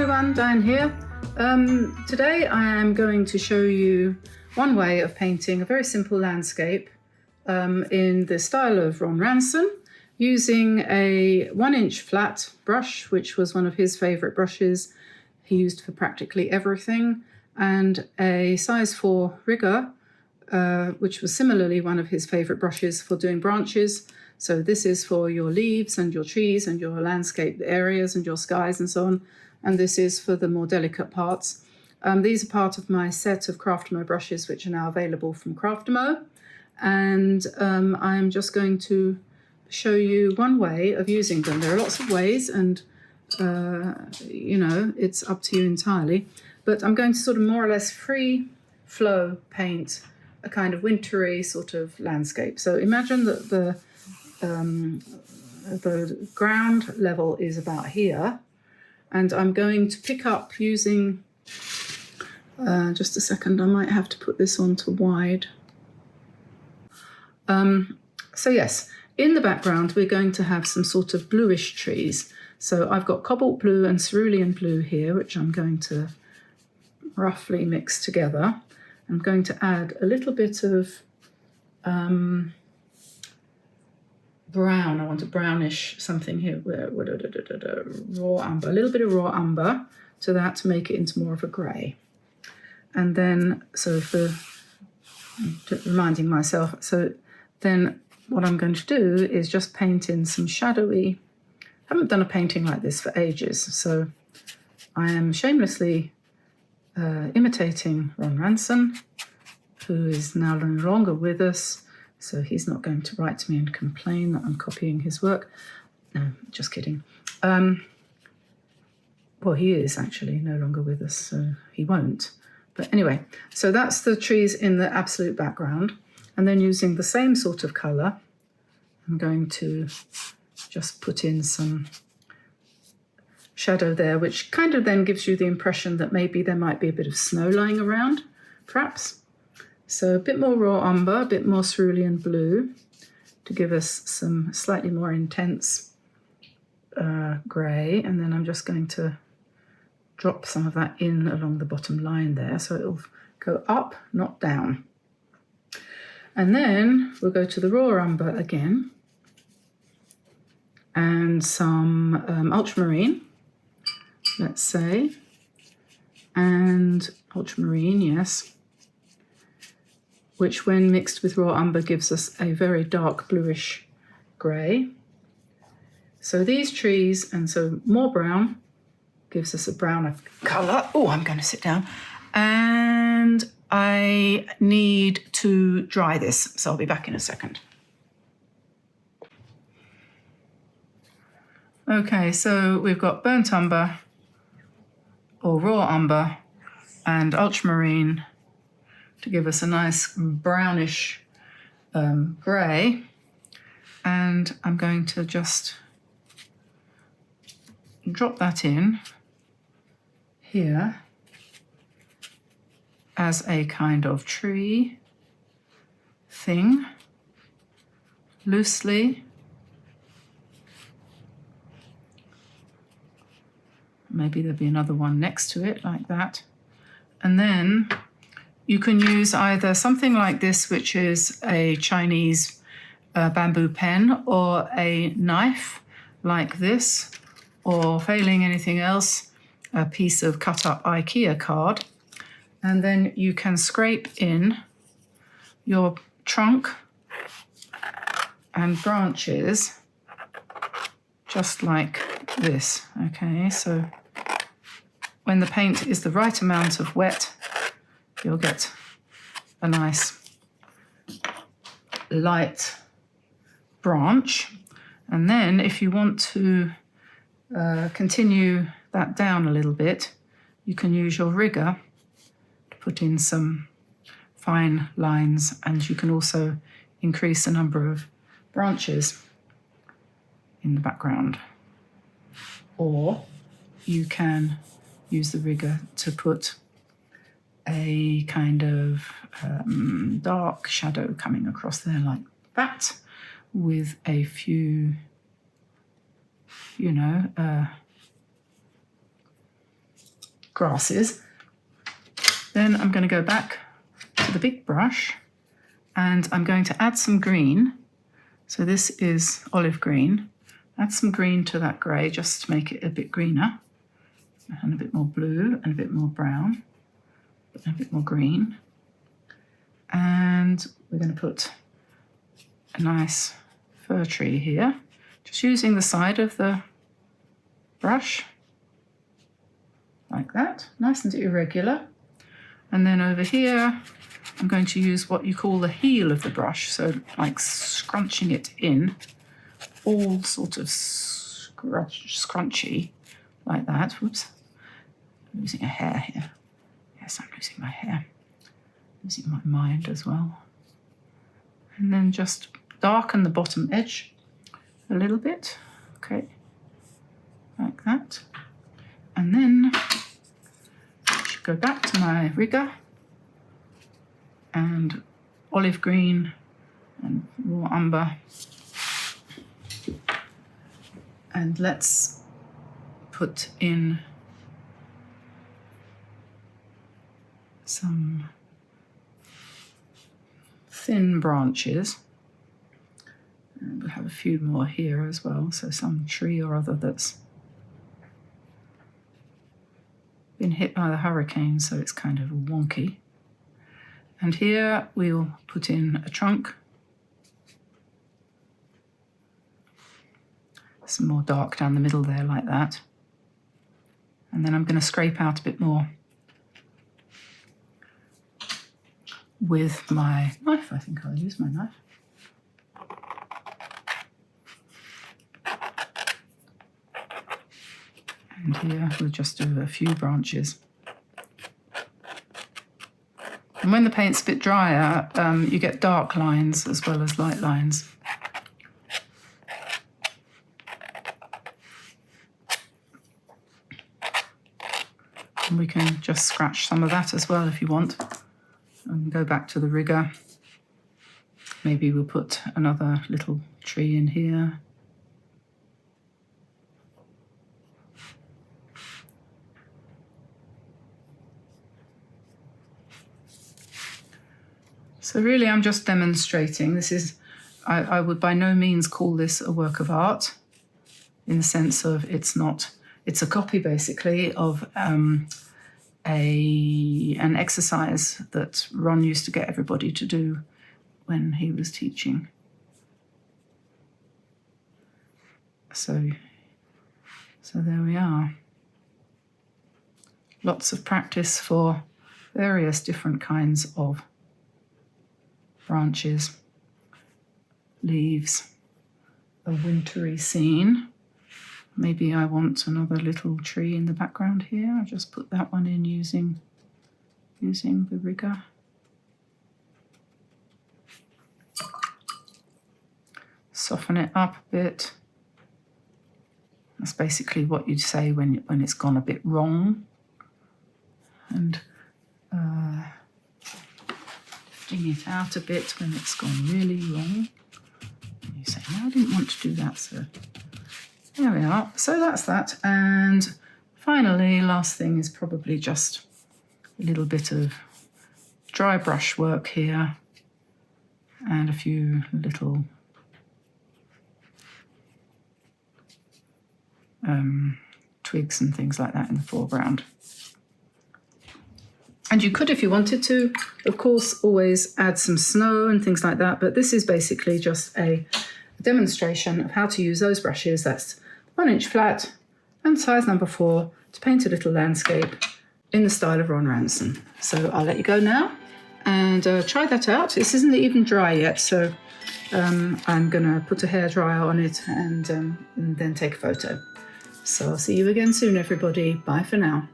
everyone, Diane here. Today I am going to show you one way of painting a very simple landscape in the style of Ron Ranson, using a 1-inch flat brush, which was one of his favourite brushes he used for practically everything, and a size 4 rigger, which was similarly one of his favourite brushes for doing branches. So this is for your leaves and your trees and your landscape areas and your skies and so on. And this is for the more delicate parts. These are part of my set of Craftamo brushes, which are now available from Craftamo. And I'm just going to show you one way of using them. There are lots of ways, and you know, it's up to you entirely. But I'm going to sort of more or less free flow paint a kind of wintry sort of landscape. So imagine that the ground level is about here, and I'm going to pick up using, just a second, I might have to put this on to wide. So yes, in the background we're going to have some sort of bluish trees. So I've got cobalt blue and cerulean blue here, which I'm going to roughly mix together. I'm going to add a little bit of brown. I want a brownish something here, raw umber, a little bit of raw umber to that to make it into more of a grey. And then, so for reminding myself, so then what I'm going to do is just paint in some shadowy, I haven't done a painting like this for ages, so I am shamelessly imitating Ron Ranson, who is now no longer with us. So he's not going to write to me and complain that I'm copying his work. No, just kidding. Well, he is actually no longer with us, so he won't. But anyway, so that's the trees in the absolute background. And then using the same sort of colour, I'm going to just put in some shadow there, which kind of then gives you the impression that maybe there might be a bit of snow lying around, perhaps. So a bit more raw umber, a bit more cerulean blue to give us some slightly more intense grey. And then I'm just going to drop some of that in along the bottom line there. So it'll go up, not down. And then we'll go to the raw umber again and some ultramarine, let's say, and ultramarine, yes, which when mixed with raw umber gives us a very dark bluish grey. So these trees, and so more brown, gives us a browner colour. Oh, I'm going to sit down. And I need to dry this, so I'll be back in a second. Okay, so we've got burnt umber, or raw umber, and ultramarine to give us a nice brownish grey. And I'm going to just drop that in here as a kind of tree thing, loosely. Maybe there'll be another one next to it like that. And then you can use either something like this, which is a Chinese bamboo pen, or a knife like this, or failing anything else, a piece of cut up IKEA card. And then you can scrape in your trunk and branches just like this. Okay, so when the paint is the right amount of wet, you'll get a nice light branch. And then if you want to continue that down a little bit, you can use your rigger to put in some fine lines, and you can also increase the number of branches in the background. Or you can use the rigger to put a kind of dark shadow coming across there like that, with a few, you know, grasses. Then I'm going to go back to the big brush and I'm going to add some green. So this is olive green. Add some green to that grey just to make it a bit greener. And a bit more blue and a bit more brown. And a bit more green. And we're going to put a nice fir tree here. Just using the side of the brush. Like that. Nice and irregular. And then over here, I'm going to use what you call the heel of the brush. So like scrunching it in. All sort of scrunchy. Like that. Whoops. I'm losing a hair here. Yes, I'm losing my hair. Losing my mind as well. And then just darken the bottom edge a little bit. Okay. Like that. And then I should go back to my rigger and olive green and raw umber. And let's put in some thin branches. And we'll have a few more here as well, so some tree or other that's been hit by the hurricane, so it's kind of wonky. And here we'll put in a trunk. Some more dark down the middle there like that. And then I'm going to scrape out a bit more with my knife. I think I'll use my knife. And here we'll just do a few branches. And when the paint's a bit drier, you get dark lines as well as light lines. And we can just scratch some of that as well if you want. And go back to the rigger. Maybe we'll put another little tree in here. So really I'm just demonstrating. This is, I would by no means call this a work of art in the sense of it's a copy basically of an exercise that Ron used to get everybody to do when he was teaching. So there we are. Lots of practice for various different kinds of branches, leaves, a wintry scene. Maybe I want another little tree in the background here. I'll just put that one in using the rigger. Soften it up a bit. That's basically what you'd say when it's gone a bit wrong. And lifting it out a bit when it's gone really wrong. And you say, no, I didn't want to do that, sir. There we are. So that's that. And finally, last thing is probably just a little bit of dry brush work here and a few little twigs and things like that in the foreground. And you could, if you wanted to, of course, always add some snow and things like that. But this is basically just a demonstration of how to use those brushes. That's 1 inch flat and size number 4 to paint a little landscape in the style of Ron Ranson. So I'll let you go now and try that out. This isn't even dry yet, so I'm going to put a hairdryer on it and then take a photo. So I'll see you again soon, everybody. Bye for now.